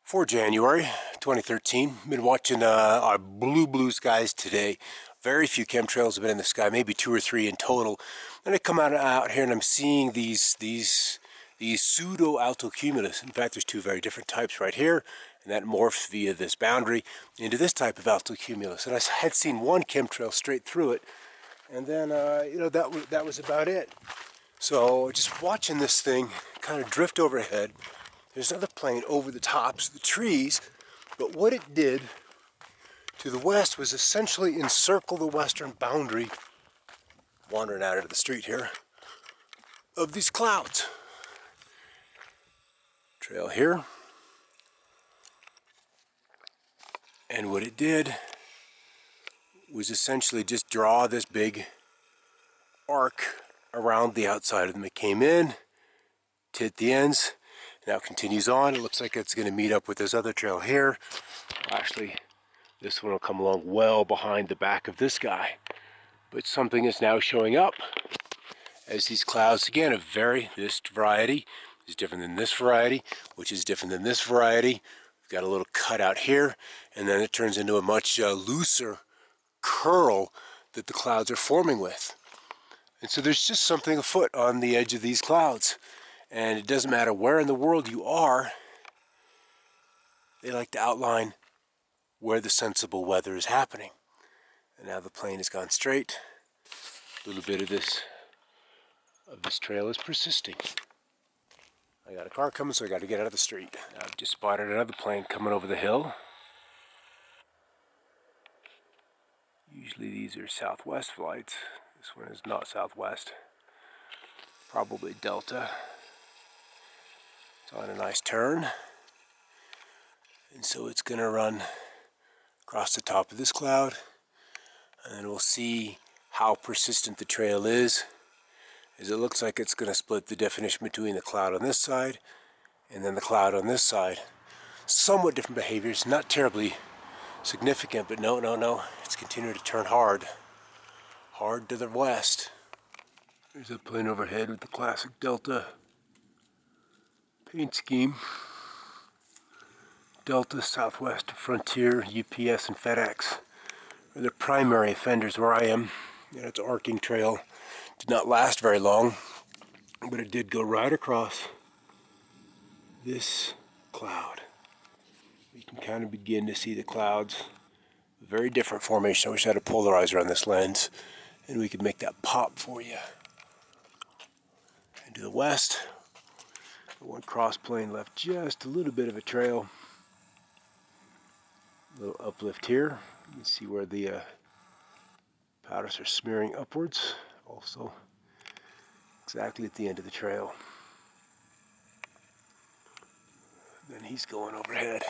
For January 2013, been watching our blue skies today. Very few chemtrails have been in the sky, maybe 2 or 3 in total. And I come out here and I'm seeing these pseudo altocumulus. In fact, there's 2 very different types right here, and that morphs via this boundary into this type of altocumulus. And I had seen one chemtrail straight through it, and then that was about it. So just watching this thing kind of drift overhead. There's another plane over the tops of the trees, but what it did to the west was essentially encircle the western boundary, wandering out into the street here, of these clouds. Trail here. And what it did was essentially just draw this big arc around the outside of them. It came in, hit the ends, now continues on. It looks like it's going to meet up with this other trail here. Actually, this one will come along well behind the back of this guy. But something is now showing up as these clouds, again, this variety is different than this variety, which is different than this variety. We've got a little cut out here, and then it turns into a much looser curl that the clouds are forming with. And so there's just something afoot on the edge of these clouds. And it doesn't matter where in the world you are, they like to outline where the sensible weather is happening. And now the plane has gone straight. A little bit of this trail is persisting. I got a car coming, so I got to get out of the street. I've just spotted another plane coming over the hill. Usually these are southwest flights. This one is not southwest. Probably Delta. It's on a nice turn, and so it's going to run across the top of this cloud, and then we'll see how persistent the trail is, as it looks like it's going to split the definition between the cloud on this side and then the cloud on this side. Somewhat different behaviors, not terribly significant, but no, it's continuing to turn hard to the west. There's a plane overhead with the classic Delta paint scheme. Delta, Southwest, Frontier, UPS, and FedEx are the primary offenders where I am. And its arcing trail did not last very long, but it did go right across this cloud. You can kind of begin to see the clouds. Very different formation. I wish I had a polarizer on this lens, and we could make that pop for you. And to the west, one cross plane left just a little bit of a trail. A little uplift here. You can see where the powders are smearing upwards. Also, exactly at the end of the trail. Then he's going overhead.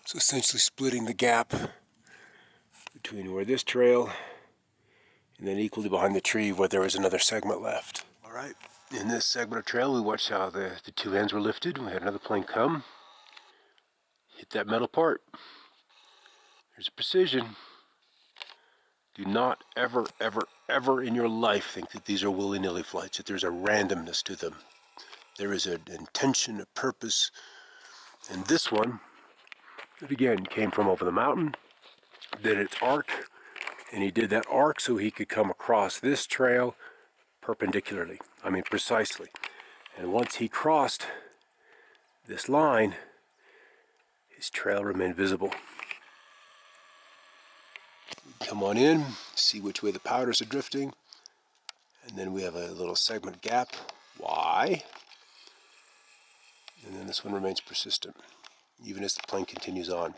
So essentially splitting the gap between where this trail and then equally behind the tree where there was another segment left. All right. In this segment of trail, we watched how the 2 ends were lifted. We had another plane come, hit that metal part. There's precision. Do not ever in your life think that these are willy-nilly flights, that there's a randomness to them. There is an intention, a purpose. And this one, that again came from over the mountain, did its arc, and he did that arc so he could come across this trail perpendicularly. I mean precisely. And once he crossed this line, his trail remained visible. Come on in, see which way the powders are drifting, and then we have a little segment gap. Why? And then this one remains persistent, even as the plane continues on.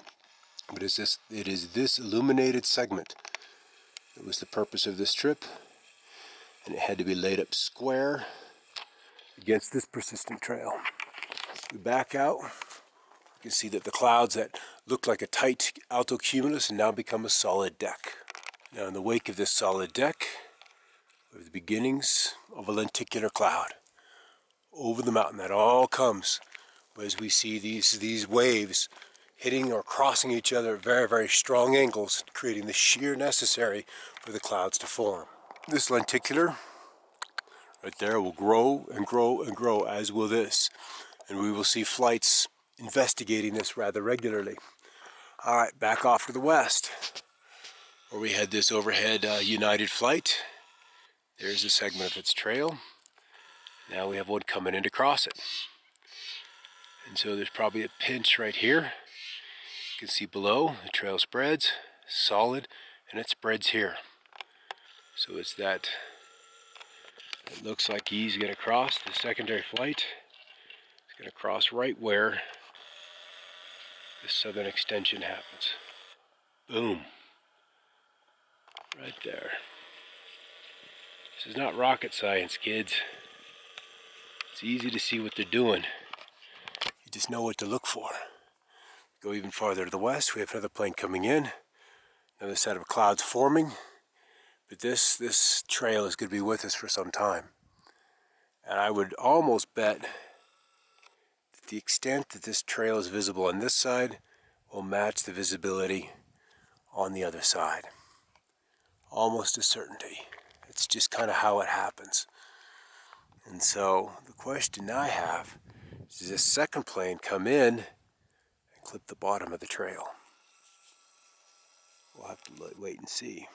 But it is this illuminated segment that was the purpose of this trip, and it had to be laid up square against this persistent trail. We back out. You can see that the clouds that looked like a tight altocumulus and now become a solid deck. Now in the wake of this solid deck, we have the beginnings of a lenticular cloud over the mountain. That all comes as we see these waves hitting or crossing each other at very strong angles, creating the shear necessary for the clouds to form. This lenticular right there will grow and grow and grow, as will this. And we will see flights investigating this rather regularly. All right, back off to the west, where we had this overhead United flight. There's a segment of its trail. Now we have one coming in to cross it. And so there's probably a pinch right here. You can see below, the trail spreads, solid, and it spreads here. So it's that, it looks like he's going to cross the secondary flight. He's going to cross right where the southern extension happens. Boom. Right there. This is not rocket science, kids. It's easy to see what they're doing. You just know what to look for. Go even farther to the west, we have another plane coming in. Another set of clouds forming. But this trail is going to be with us for some time. And I would almost bet that the extent that this trail is visible on this side will match the visibility on the other side. Almost a certainty. It's just kind of how it happens. And so the question I have is, does this second plane come in and clip the bottom of the trail? We'll have to wait and see.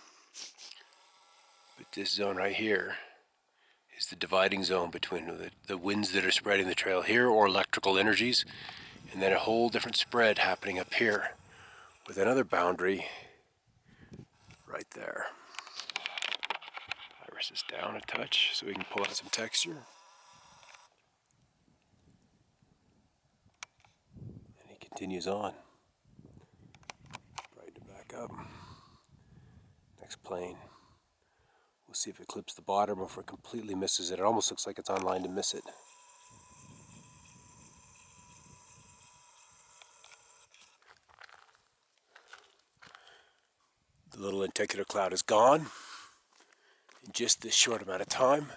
But this zone right here is the dividing zone between the winds that are spreading the trail here, or electrical energies, and then a whole different spread happening up here with another boundary right there. Iris this down a touch so we can pull out some texture. And he continues on. Brighten it back up. Next plane. We'll see if it clips the bottom or if it completely misses it. It almost looks like it's on line to miss it. The little lenticular cloud is gone in just this short amount of time.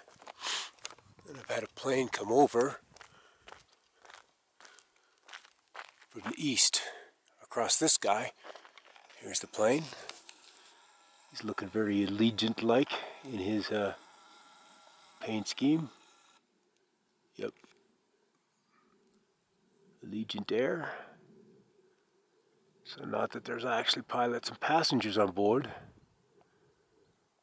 And I've had a plane come over from the east across this sky. Here's the plane. He's looking very Allegiant-like in his paint scheme. Yep. Allegiant Air. So not that there's actually pilots and passengers on board,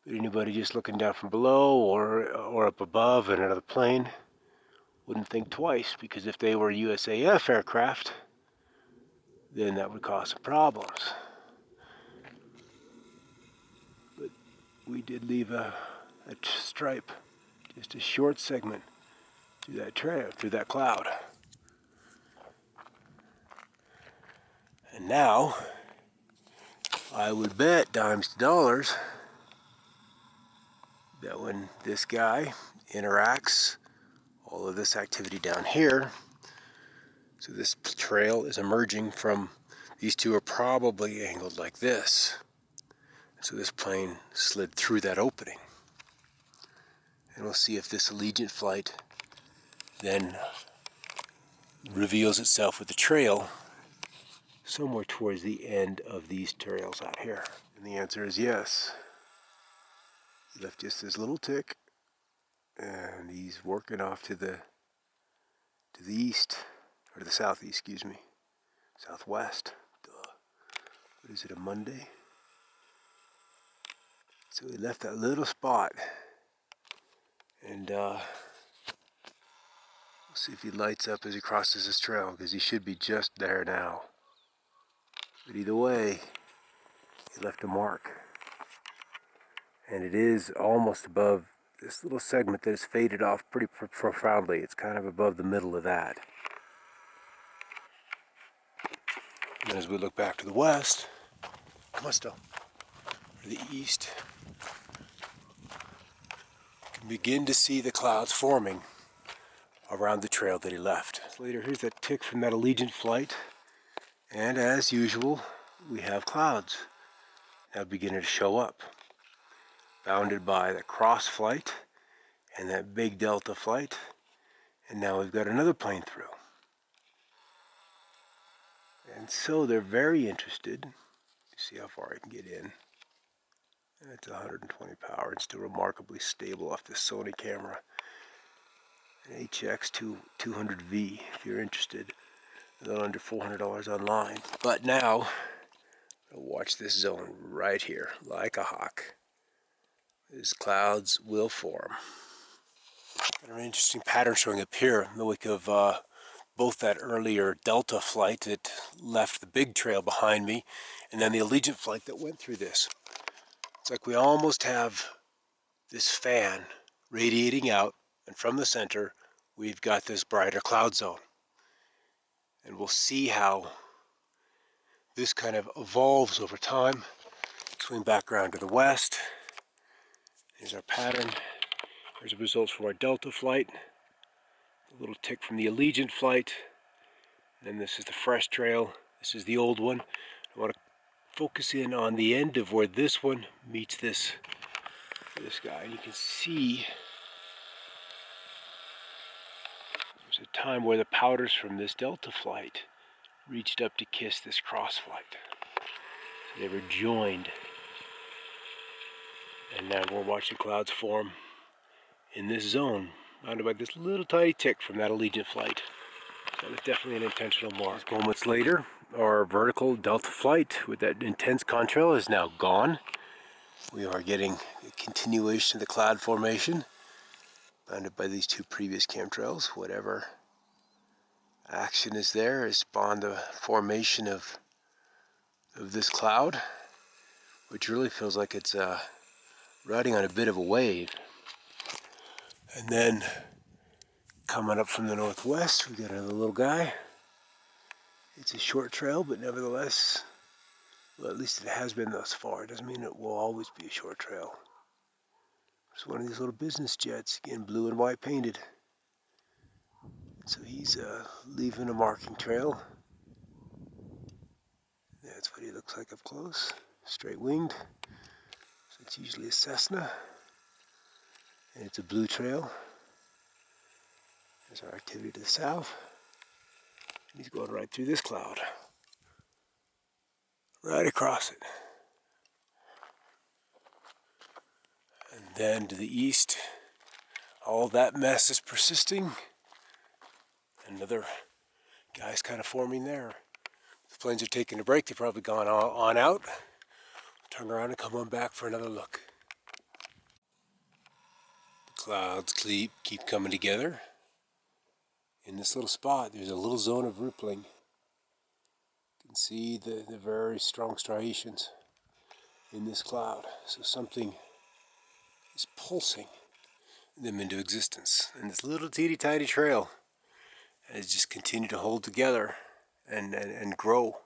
but anybody just looking down from below or up above in another plane wouldn't think twice, because if they were USAF aircraft, then that would cause some problems. But we did leave a stripe, just a short segment through that trail, through that cloud. And now, I would bet dimes to dollars that when this guy interacts all of this activity down here, so this trail is emerging from, these two are probably angled like this. So this plane slid through that opening. And we'll see if this Allegiant flight then reveals itself with the trail somewhere towards the end of these trails out here. And the answer is yes. He left just this little tick, and he's working off to the east, or to the southeast, excuse me. Southwest. Duh. What is it, a Monday? So he left that little spot, and we'll see if he lights up as he crosses this trail, because he should be just there now. But either way, he left a mark. And it is almost above this little segment that is faded off pretty profoundly. It's kind of above the middle of that. And as we look back to the west, come on still, to the east, you can begin to see the clouds forming around the trail that he left. So later, here's that tick from that Allegiant flight. And as usual, we have clouds now beginning to show up, bounded by the cross flight and that big Delta flight. And now we've got another plane through. And so they're very interested. See how far I can get in. And it's 120 power and still remarkably stable off this Sony camera. An HX200V if you're interested. a little under $400 online. But now, watch this zone right here, like a hawk. These clouds will form. Got an interesting pattern showing up here in the wake of both that earlier Delta flight that left the big trail behind me, and then the Allegiant flight that went through this. It's like we almost have this fan radiating out, and from the center, we've got this brighter cloud zone. And we'll see how this kind of evolves over time. Swing back around to the west. Here's our pattern. Here's the results from our Delta flight. A little tick from the Allegiant flight. And then this is the fresh trail. This is the old one. I want to focus in on the end of where this one meets this guy. And you can see there's a time where the powders from this Delta flight reached up to kiss this cross flight. So they were joined. And now we're watching clouds form in this zone, bounded by this little tiny tick from that Allegiant flight. That was definitely an intentional mark. Moments later, our vertical Delta flight with that intense contrail is now gone. We are getting a continuation of the cloud formation, bounded by these two previous chemtrails. Whatever action is there has spawned the formation of this cloud, which really feels like it's riding on a bit of a wave. And then coming up from the northwest, we got another little guy. It's a short trail, but nevertheless, well, at least it has been thus far. It doesn't mean it will always be a short trail. It's one of these little business jets, again, blue and white painted. So he's leaving a marking trail. That's what he looks like up close. Straight winged. So it's usually a Cessna. And it's a blue trail. There's our activity to the south. He's going right through this cloud. Right across it. And then to the east, all that mess is persisting. Another guy's kind of forming there. The planes are taking a break. They've probably gone on out. Turn around and come on back for another look. The clouds keep coming together. In this little spot, there's a little zone of rippling. You can see the very strong striations in this cloud. So something is pulsing them into existence. And this little teeny tiny trail has just continued to hold together and grow.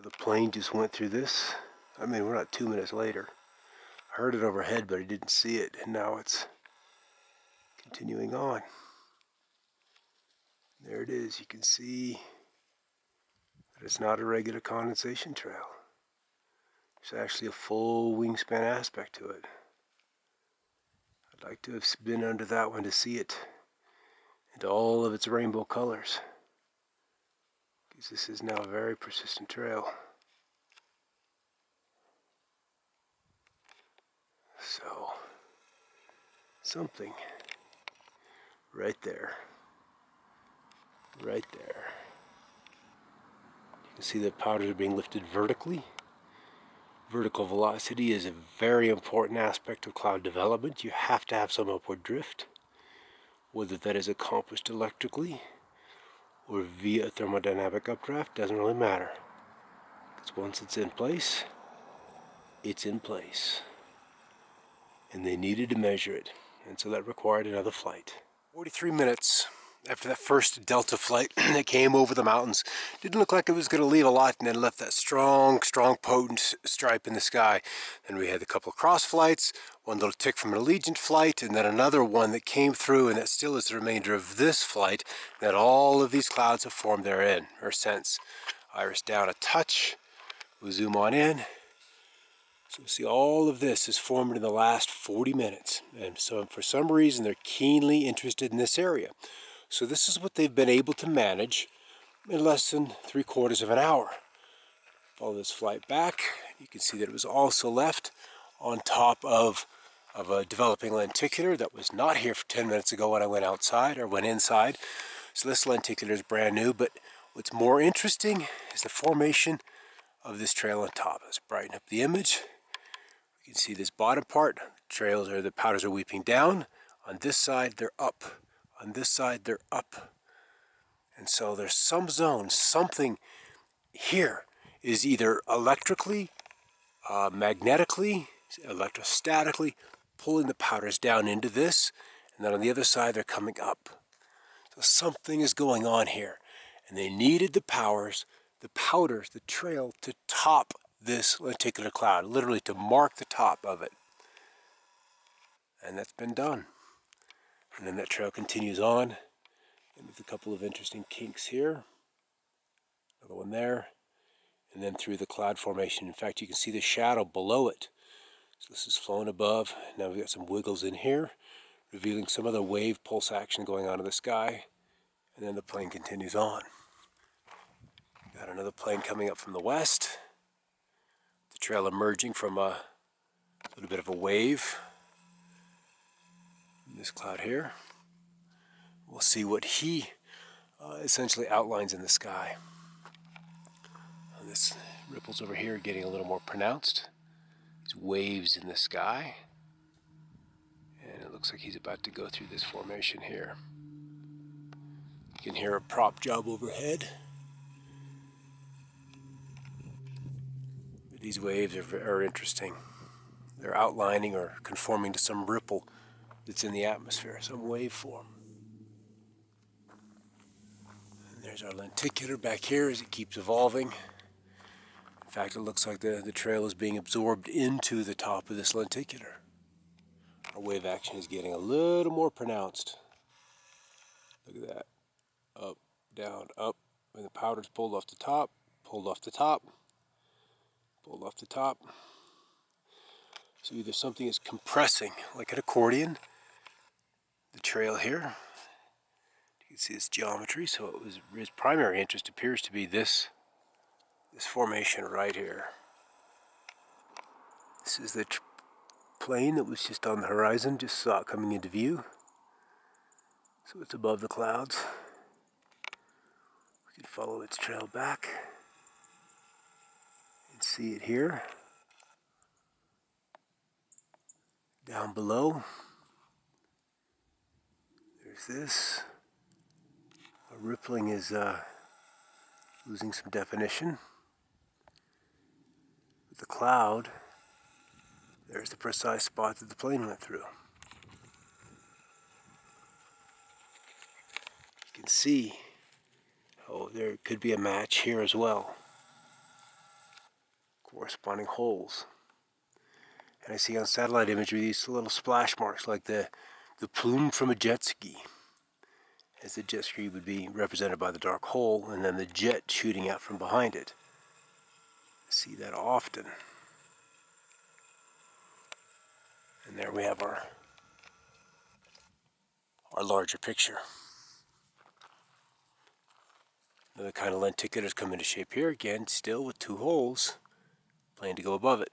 The plane just went through this. I mean, we're not 2 minutes later. I heard it overhead, but I didn't see it. And now it's continuing on. There it is. You can see that it's not a regular condensation trail. There's actually a full wingspan aspect to it. I'd like to have been under that one to see it in all of its rainbow colors, because this is now a very persistent trail. So, something right there. Right there. You can see the powders are being lifted vertically. Vertical velocity is a very important aspect of cloud development. You have to have some upward drift. Whether that is accomplished electrically or via thermodynamic updraft doesn't really matter. Because once it's in place, it's in place. And they needed to measure it. And so that required another flight. 43 minutes after that first Delta flight that came over the mountains. Didn't look like it was going to leave a lot, and then left that strong, potent stripe in the sky. Then we had a couple of cross flights, one little tick from an Allegiant flight, and then another one that came through, and that still is the remainder of this flight, that all of these clouds have formed therein, or since. Iris down a touch, we'll zoom on in. So see, all of this is formed in the last 40 minutes. And so for some reason, they're keenly interested in this area. So this is what they've been able to manage in less than 3/4 of an hour. Follow this flight back. You can see that it was also left on top of a developing lenticular that was not here for 10 minutes ago when I went outside or went inside. So this lenticular is brand new, but What's more interesting is the formation of this trail on top. Let's brighten up the image. You can see this bottom part. The powders are weeping down. On this side, they're up. On this side, they're up. And so there's some zone, something here is either electrically, magnetically, electrostatically pulling the powders down into this, and then on the other side they're coming up. So something is going on here, and they needed the powders, the trail to top this lenticular cloud, literally to mark the top of it. And that's been done. And then that trail continues on, and with a couple of interesting kinks here, another one there, and then through the cloud formation. In fact, you can see the shadow below it. So this is flown above. Now we've got some wiggles in here, revealing some of the wave pulse action going on in the sky. And then the plane continues on. Got another plane coming up from the west. The trail emerging from a little bit of a wave. In this cloud here. We'll see what he essentially outlines in the sky. And this ripples over here getting a little more pronounced. These waves in the sky. And it looks like he's about to go through this formation here. You can hear a prop job overhead. These waves are interesting. They're outlining or conforming to some ripple that's in the atmosphere, some waveform. And there's our lenticular back here as it keeps evolving. In fact, it looks like the trail is being absorbed into the top of this lenticular. Our wave action is getting a little more pronounced. Look at that. Up, down, up. When the powder's pulled off the top, pulled off the top, pulled off the top. So either something is compressing, like an accordion, the trail here. You can see this geometry, so his primary interest appears to be this formation right here. This is the plane that was just on the horizon, just saw it coming into view. So it's above the clouds. We can follow its trail back and see it here. Down below, there's this. Our rippling is losing some definition. With the cloud, there's the precise spot that the plane went through. You can see, there could be a match here as well. Corresponding holes. And I see on satellite imagery these little splash marks like the plume from a jet ski. As the jet ski would be represented by the dark hole and then the jet shooting out from behind it. I see that often. And there we have our larger picture. Another kind of lenticular come into shape here, again, still with two holes, plane to go above it.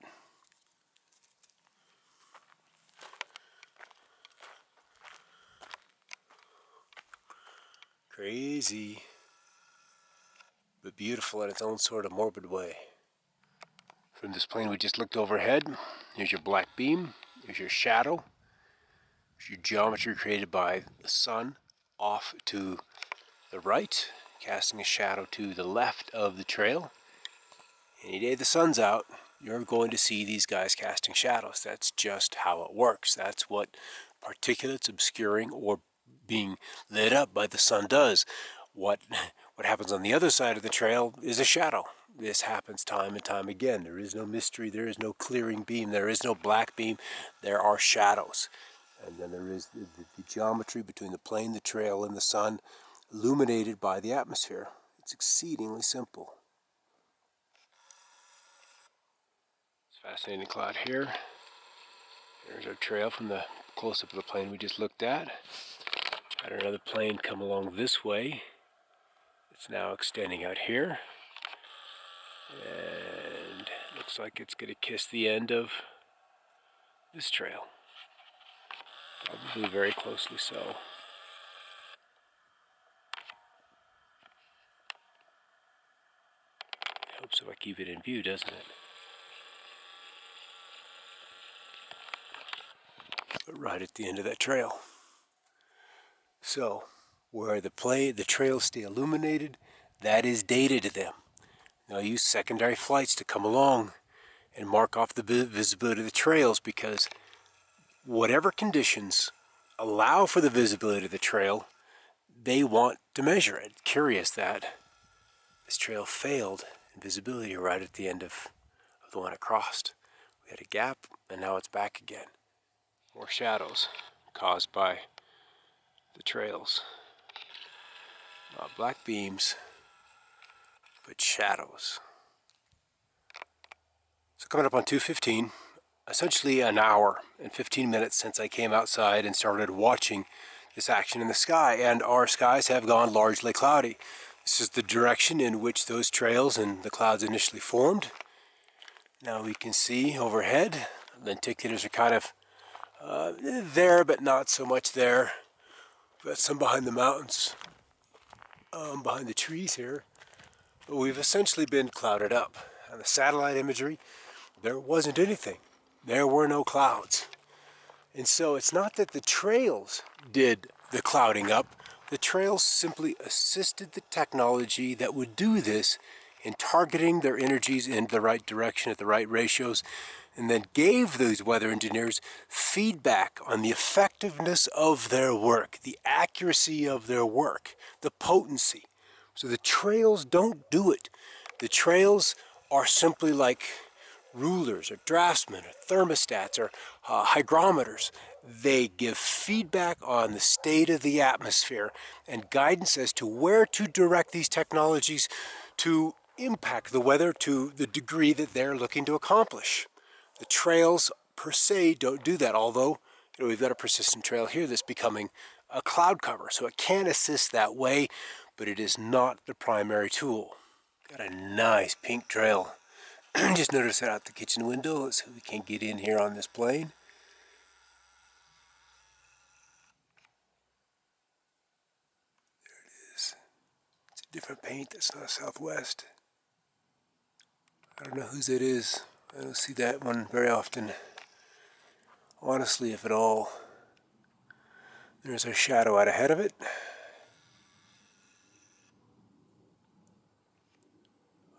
Crazy, but beautiful in its own sort of morbid way. From this plane we just looked overhead, here's your black beam, here's your shadow, here's your geometry created by the sun off to the right, casting a shadow to the left of the trail. Any day the sun's out, you're going to see these guys casting shadows. That's just how it works. That's what particulates obscuring or being lit up by the sun does. What happens on the other side of the trail is a shadow. This happens time and time again. There is no mystery. There is no clearing beam. There is no black beam. There are shadows. And then there is the geometry between the plane, the trail, and the sun, illuminated by the atmosphere. It's exceedingly simple. Fascinating cloud here. There's our trail from the close-up of the plane we just looked at. Had another plane come along this way. It's now extending out here. And looks like it's going to kiss the end of this trail. Probably very closely so. helps if I keep it in view, doesn't it? But right at the end of that trail. So, where the trails stay illuminated, that is data to them. They'll use secondary flights to come along and mark off the visibility of the trails, because whatever conditions allow for the visibility of the trail, they want to measure it. Curious that this trail failed in visibility right at the end of the one it crossed. We had a gap, and now it's back again. More shadows caused by the trails. Not black beams, but shadows. So coming up on 2:15, essentially an hour and 15 minutes since I came outside and started watching this action in the sky, and our skies have gone largely cloudy. This is the direction in which those trails and the clouds initially formed. Now we can see overhead, lenticulars are kind of there, but not so much there. We've got some behind the mountains, behind the trees here. But we've essentially been clouded up. On the satellite imagery, there wasn't anything. There were no clouds. And so it's not that the trails did the clouding up. The trails simply assisted the technology that would do this in targeting their energies in the right direction at the right ratios, and then gave those weather engineers feedback on the effectiveness of their work, the accuracy of their work, the potency. So the trails don't do it. The trails are simply like rulers or draftsmen or thermostats or hygrometers. They give feedback on the state of the atmosphere and guidance as to where to direct these technologies to impact the weather to the degree that they're looking to accomplish. The trails per se don't do that, although we've got a persistent trail here that's becoming a cloud cover, so it can assist that way, but it is not the primary tool. Got a nice pink trail. Just noticed that out the kitchen window. Let's see if we can get in here on this plane. There it is. It's a different paint. That's not Southwest. I don't know whose it is. I don't see that one very often. Honestly, if at all. There's a shadow out ahead of it.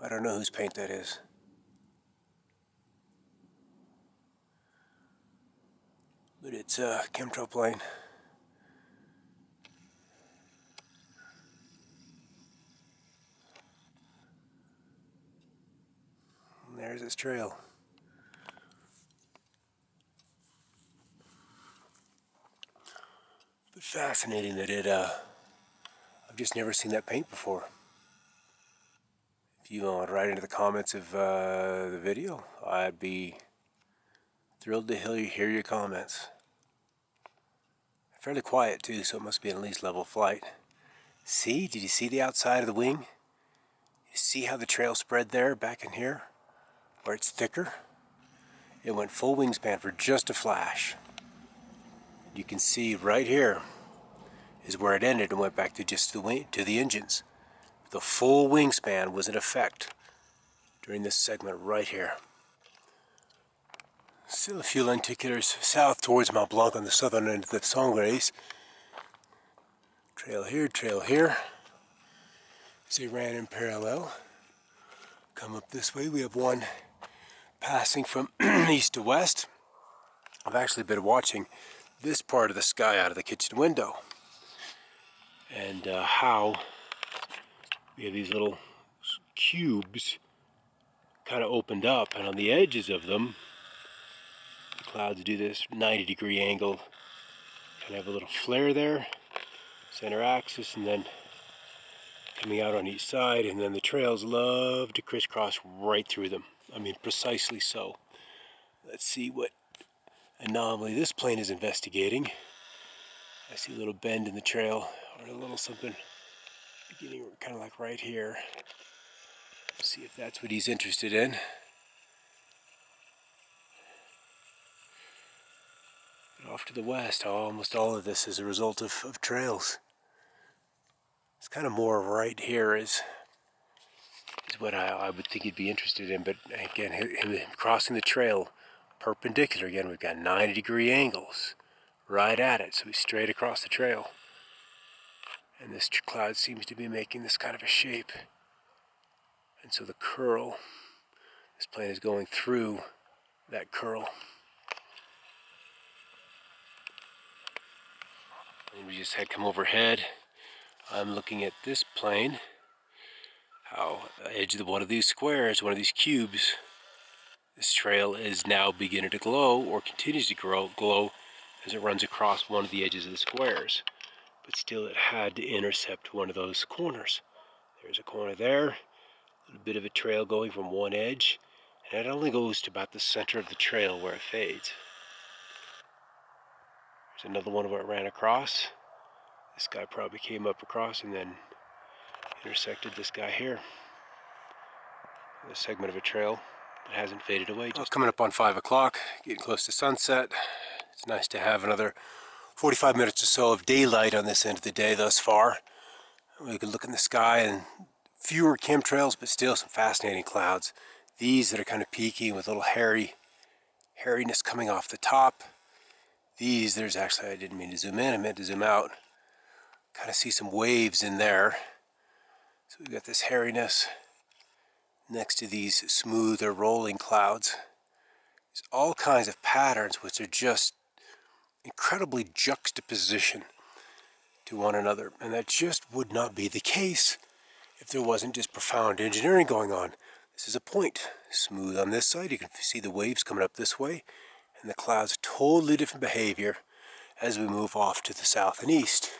I don't know whose paint that is. But it's a chemtrail plane. And there's its trail. But fascinating that I've just never seen that paint before. If you want to write into the comments of the video, I'd be thrilled to hear your comments. Fairly quiet too, so it must be at least level flight. See? Did you see the outside of the wing? You see how the trail spread there, back in here? Where it's thicker? It went full wingspan for just a flash. You can see right here is where it ended and went back to just the wing, to the engines. The full wingspan was in effect during this segment right here. Still a few lenticulars south towards Mont Blanc on the southern end of the Sangres. Trail here. As they ran in parallel. Come up this way, we have one passing from east to west. I've actually been watching this part of the sky out of the kitchen window. And how we have these little cubes kind of opened up, and on the edges of them, the clouds do this 90-degree angle. Kind of have a little flare there, center axis, and then coming out on each side, and then the trails love to crisscross right through them. I mean, precisely so. Let's see what anomaly this plane is investigating. I see a little bend in the trail, or a little something beginning kind of like right here. See if that's what he's interested in. But off to the west, almost all of this is a result of trails. It's kind of more right here is is what I would think he'd be interested in. But again, him crossing the trail perpendicular, again, we've got 90-degree angles right at it, so he's straight across the trail. And this cloud seems to be making this kind of a shape. And so the curl, this plane is going through that curl. And we just had come overhead. I'm looking at this plane, how the edge of one of these squares, one of these cubes, this trail is now beginning to glow, or continues to glow as it runs across one of the edges of the squares. But still it had to intercept one of those corners. There's a corner there, a little bit of a trail going from one edge, and it only goes to about the center of the trail where it fades. There's another one where it ran across. This guy probably came up across and then intersected this guy here. A segment of a trail that hasn't faded away. Well, coming up on 5 o'clock, getting close to sunset. It's nice to have another 45 minutes or so of daylight on this end of the day thus far. We can look in the sky and fewer chemtrails, but still some fascinating clouds. These that are kind of peaking with a little hairiness coming off the top. These, there's actually, I didn't mean to zoom in, I meant to zoom out. Kind of see some waves in there. So we've got this hairiness next to these smooth or rolling clouds. There's all kinds of patterns which are just incredibly juxtaposition to one another, and that just would not be the case if there wasn't just profound engineering going on. This is a point, smooth on this side, you can see the waves coming up this way, and the clouds totally different behavior as we move off to the south and east.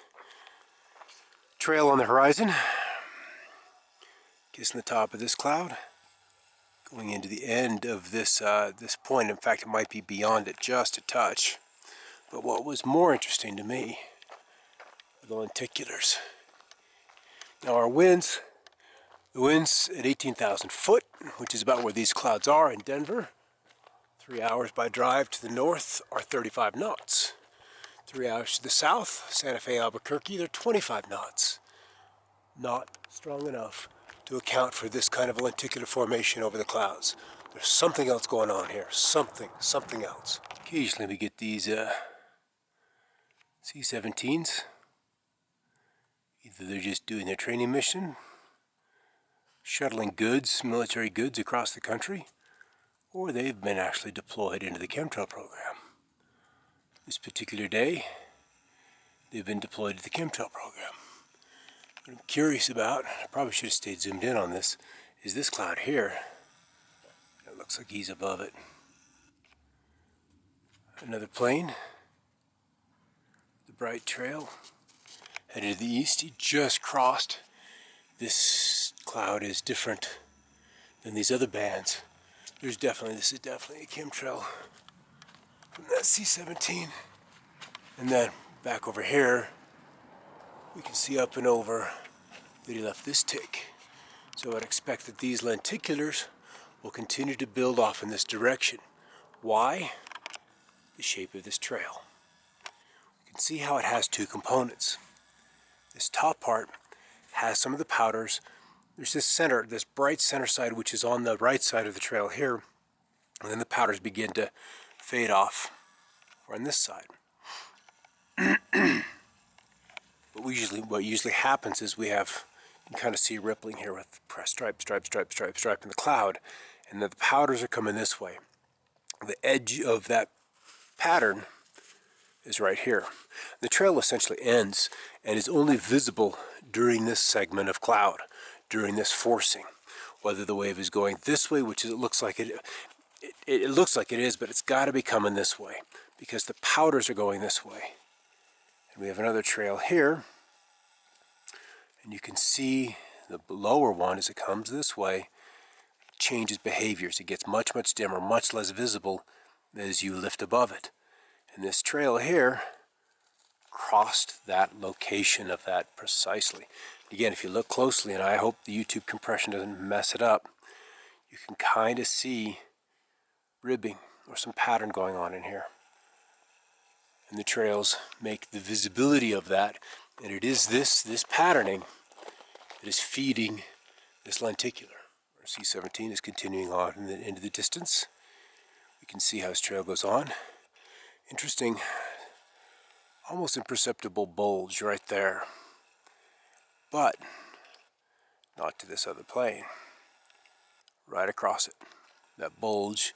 Trail on the horizon, kissing the top of this cloud, going into the end of this this point. In fact, it might be beyond it just a touch. But what was more interesting to me were the lenticulars. Now our winds, the winds at 18,000 foot, which is about where these clouds are in Denver. 3 hours by drive to the north are 35 knots. 3 hours to the south, Santa Fe, Albuquerque, they're 25 knots. Not strong enough to account for this kind of lenticular formation over the clouds. There's something else going on here. Something else. Occasionally we get these C-17s. Either they're just doing their training mission, shuttling goods, military goods across the country, or they've been actually deployed into the chemtrail program. This particular day, they've been deployed to the chemtrail program. What I'm curious about, I probably should have stayed zoomed in on this, is this cloud here. It looks like he's above it. Another plane, the bright trail, headed to the east. He just crossed. This cloud is different than these other bands. This is definitely a chemtrail from that C-17. And then back over here, we can see up and over that he left this tick. So I'd expect that these lenticulars will continue to build off in this direction. Why? The shape of this trail. You can see how it has two components. This top part has some of the powders. There's this center, this bright center side, which is on the right side of the trail here, and then the powders begin to fade off on this side. But what usually happens is we have, you can kind of see rippling here with stripe in the cloud, and the powders are coming this way. The edge of that pattern is right here. The trail essentially ends and is only visible during this segment of cloud, during this forcing. Whether the wave is going this way, which it looks like it looks like it is, but it's got to be coming this way because the powders are going this way. And we have another trail here, and you can see the lower one as it comes this way changes behaviors. It gets much dimmer, much less visible as you lift above it. And this trail here crossed that location of that precisely. Again, if you look closely, and I hope the YouTube compression doesn't mess it up, you can kind of see ribbing or some pattern going on in here. And the trails make the visibility of that, and it is this patterning that is feeding this lenticular C-17 is continuing on into the distance. We can see how his trail goes on. Interesting, almost imperceptible bulge right there. But not to this other plane. Right across it. That bulge,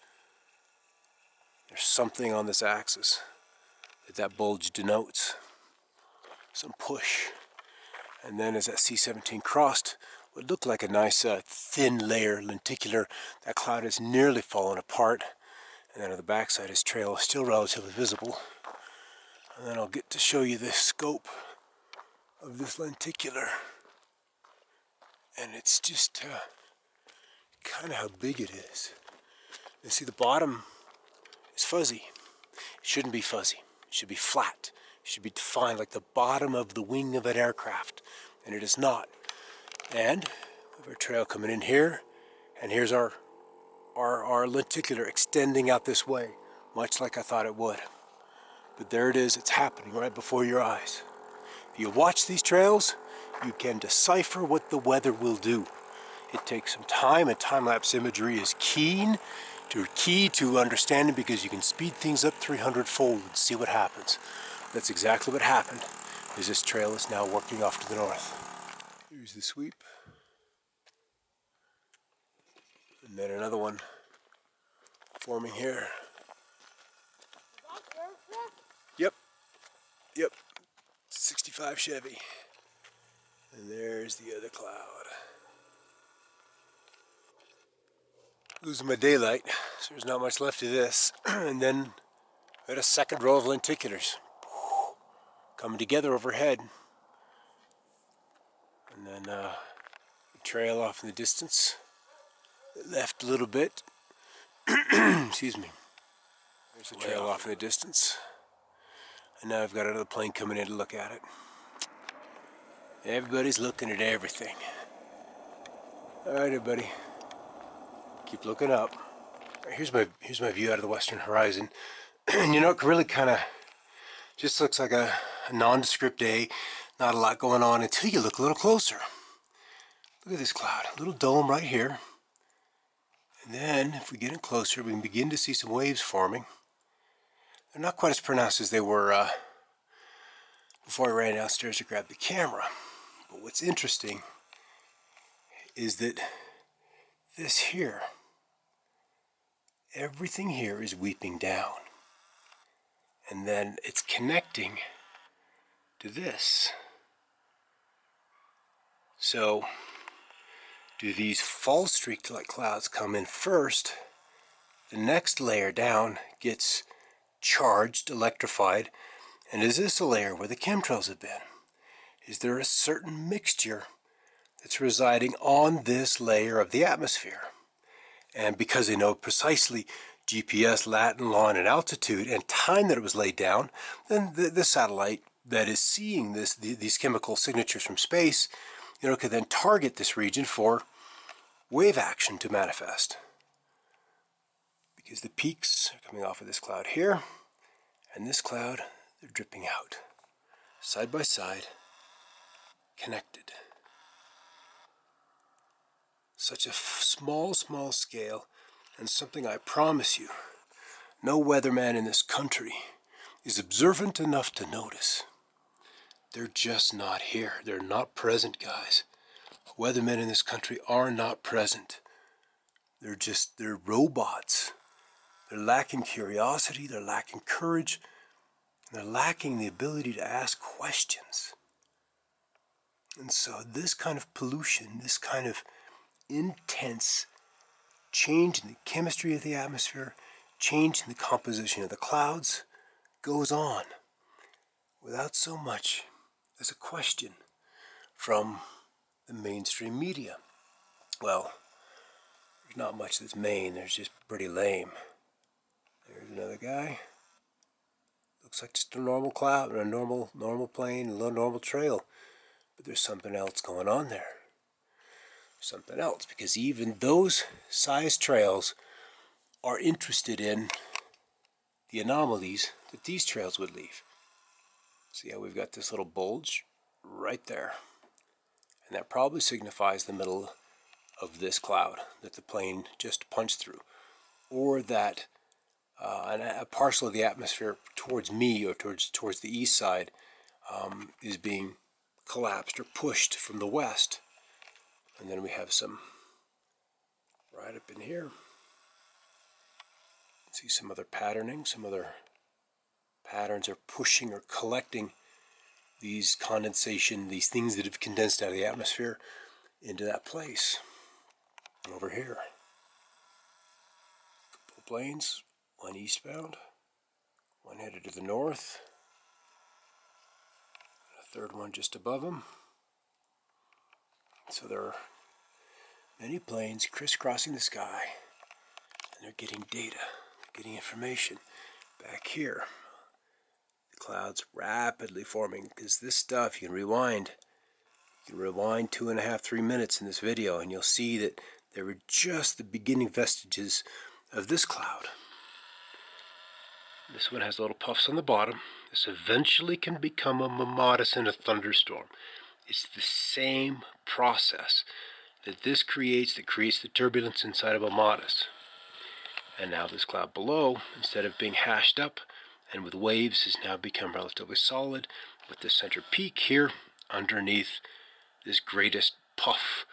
there's something on this axis that bulge denotes. Some push. And then as that C-17 crossed, what looked like a nice thin layer, lenticular, that cloud has nearly fallen apart. And then on the backside, his trail is still relatively visible. And then I'll get to show you the scope of this lenticular. And it's just kind of how big it is. You see the bottom is fuzzy. It shouldn't be fuzzy. It should be flat. It should be defined like the bottom of the wing of an aircraft. And it is not. And we have our trail coming in here. And here's our lenticular extending out this way, much like I thought it would. But there it is, it's happening right before your eyes. If you watch these trails, you can decipher what the weather will do. It takes some time, and time-lapse imagery is key to understanding, because you can speed things up 300-fold and see what happens. That's exactly what happened, is this trail is now working off to the north. Here's the sweep. And then another one forming here. Yep. 65 Chevy. And there's the other cloud. Losing my daylight, so there's not much left of this. And then we had a second row of lenticulars coming together overhead. And then the trail off in the distance. It left a little bit. Excuse me. There's the trail off in the distance. And now I've got another plane coming in to look at it. Everybody's looking at everything. Alright, everybody. Keep looking up. Here's my view out of the western horizon. And you know, it really kind of just looks like a nondescript day. Not a lot going on until you look a little closer. Look at this cloud. A little dome right here. And then, if we get in closer, we can begin to see some waves forming. They're not quite as pronounced as they were before I ran downstairs to grab the camera. But what's interesting is that this here, everything here is weeping down. And then it's connecting to this. So, do these fall streak-like clouds come in first? The next layer down gets charged, electrified, and is this a layer where the chemtrails have been? Is there a certain mixture that's residing on this layer of the atmosphere? And because they know precisely GPS, Latin, line, and altitude, and time that it was laid down, then the satellite that is seeing these chemical signatures from space, you know, could then target this region for wave action to manifest. Because the peaks are coming off of this cloud here, and this cloud, they're dripping out. Side by side, connected. Such a small scale, and something I promise you, no weatherman in this country is observant enough to notice. They're just not here. They're not present, guys. Weathermen in this country are not present. They're robots. They're lacking curiosity, they're lacking courage, and they're lacking the ability to ask questions. And so this kind of pollution, this kind of intense change in the chemistry of the atmosphere, change in the composition of the clouds, goes on without so much as a question from the mainstream media. Well, there's not much that's main, there's just pretty lame. There's another guy. Looks like just a normal cloud, a normal plane, a little normal trail. But there's something else going on there. Something else, because even those size trails are interested in the anomalies that these trails would leave. See how we've got this little bulge right there. And that probably signifies the middle of this cloud that the plane just punched through, or that a parcel of the atmosphere towards me or towards the east side is being collapsed or pushed from the west. And then we have some right up in here. See some other patterning, some other patterns are pushing or collecting these condensation, these things that have condensed out of the atmosphere into that place. Over here, a couple of planes, one eastbound, one headed to the north, and a third one just above them. So there are many planes crisscrossing the sky, and they're getting data, they're getting information. Back here, the clouds rapidly forming, because this stuff, you can rewind 2.5, 3 minutes in this video, and you'll see that there were just the beginning vestiges of this cloud. This one has little puffs on the bottom. This eventually can become a mammatus in a thunderstorm. It's the same process that this creates that creates the turbulence inside of a mammatus. And now this cloud below, instead of being hashed up and with waves, has now become relatively solid with the center peak here underneath this greatest puff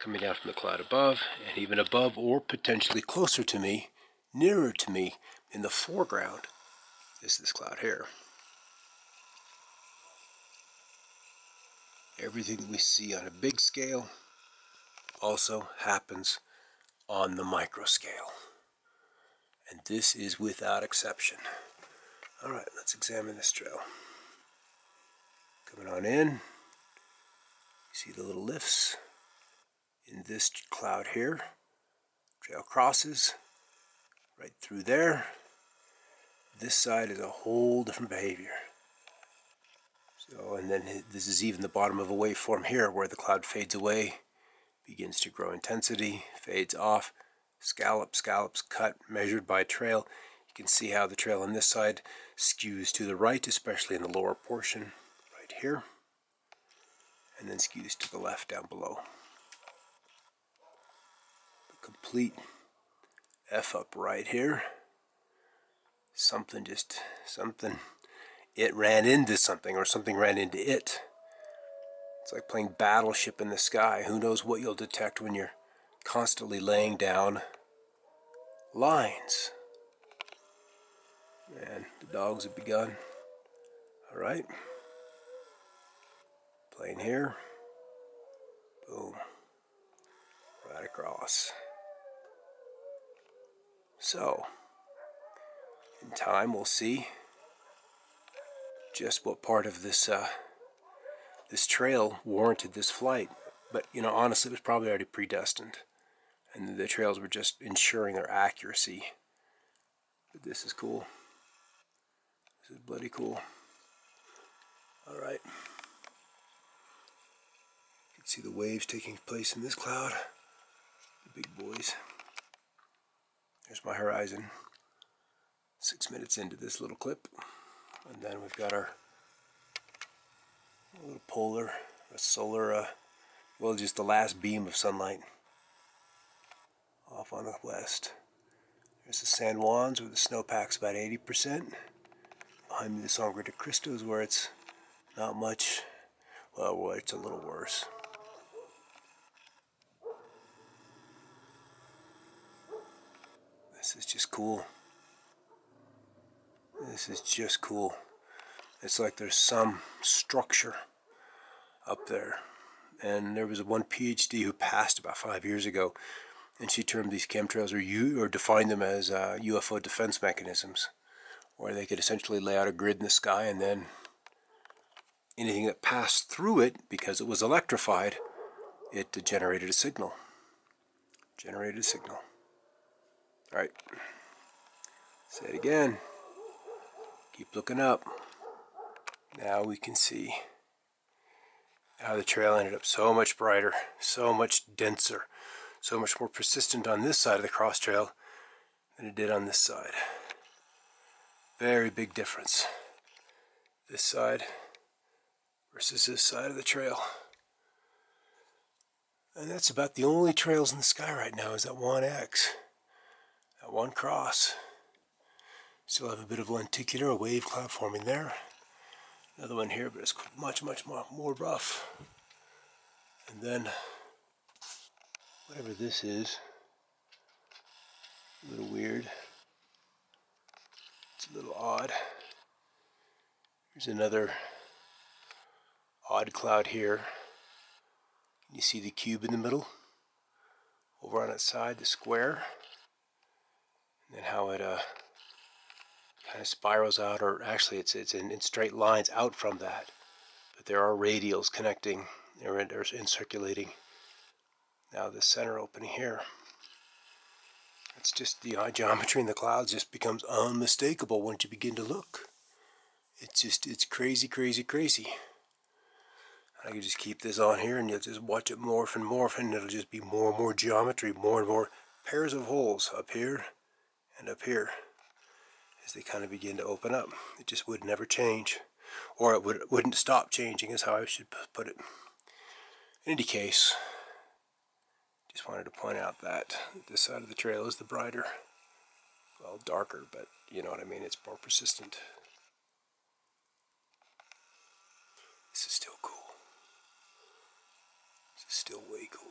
coming down from the cloud above, and even above or potentially closer to me, nearer to me in the foreground is this cloud here. Everything that we see on a big scale also happens on the micro scale. And this is without exception. Alright, let's examine this trail. Coming on in, you see the little lifts in this cloud here. Trail crosses right through there. This side is a whole different behavior. So, and then this is even the bottom of a waveform here where the cloud fades away, begins to grow intensity, fades off, scallops, cut, measured by trail. You can see how the trail on this side skews to the right, especially in the lower portion right here, and then skews to the left down below. A complete F up right here. Something, it ran into something, or something ran into it. It's like playing Battleship in the sky. Who knows what you'll detect when you're constantly laying down lines. And the dogs have begun. Alright. Plane here. Boom. Right across. So, in time we'll see just what part of this this trail warranted this flight. But, you know, honestly, it was probably already predestined. And the trails were just ensuring their accuracy. But this is cool. This is bloody cool. Alright. You can see the waves taking place in this cloud. The big boys. There's my horizon. 6 minutes into this little clip. And then we've got our little polar, a solar, well, just the last beam of sunlight off on the west. There's the San Juans where the snowpack's about 80%. Behind me the Sangre de Cristos where it's not much, well, where it's a little worse. This is just cool. This is just cool. It's like there's some structure up there. And there was one PhD who passed about 5 years ago, and she termed these chemtrails or defined them as UFO defense mechanisms, where they could essentially lay out a grid in the sky, and then anything that passed through it, because it was electrified, it generated a signal. Alright. Say it again. Keep looking up. Now we can see how the trail ended up so much brighter, so much denser, so much more persistent on this side of the cross trail than it did on this side. Very big difference. This side versus this side of the trail. And that's about the only trails in the sky right now is that one X, that one cross. Still have a bit of lenticular, a wave cloud forming there. Another one here, but it's much more rough. And then, whatever this is, a little weird. It's a little odd. Here's another odd cloud here. You see the cube in the middle? Over on its side, the square. And then how it kind of spirals out, or actually it's in straight lines out from that. But there are radials connecting, or in circulating. Now the center opening here. It's just the geometry in the clouds just becomes unmistakable once you begin to look. It's crazy. I can just keep this on here and you'll just watch it morph and it'll just be more and more geometry, more and more pairs of holes up here and up here as they kind of begin to open up. It just would never change, or it wouldn't stop changing is how I should put it. In any case, just wanted to point out that this side of the trail is the brighter, well, darker, but you know what I mean, it's more persistent. This is still cool. This is still way cool.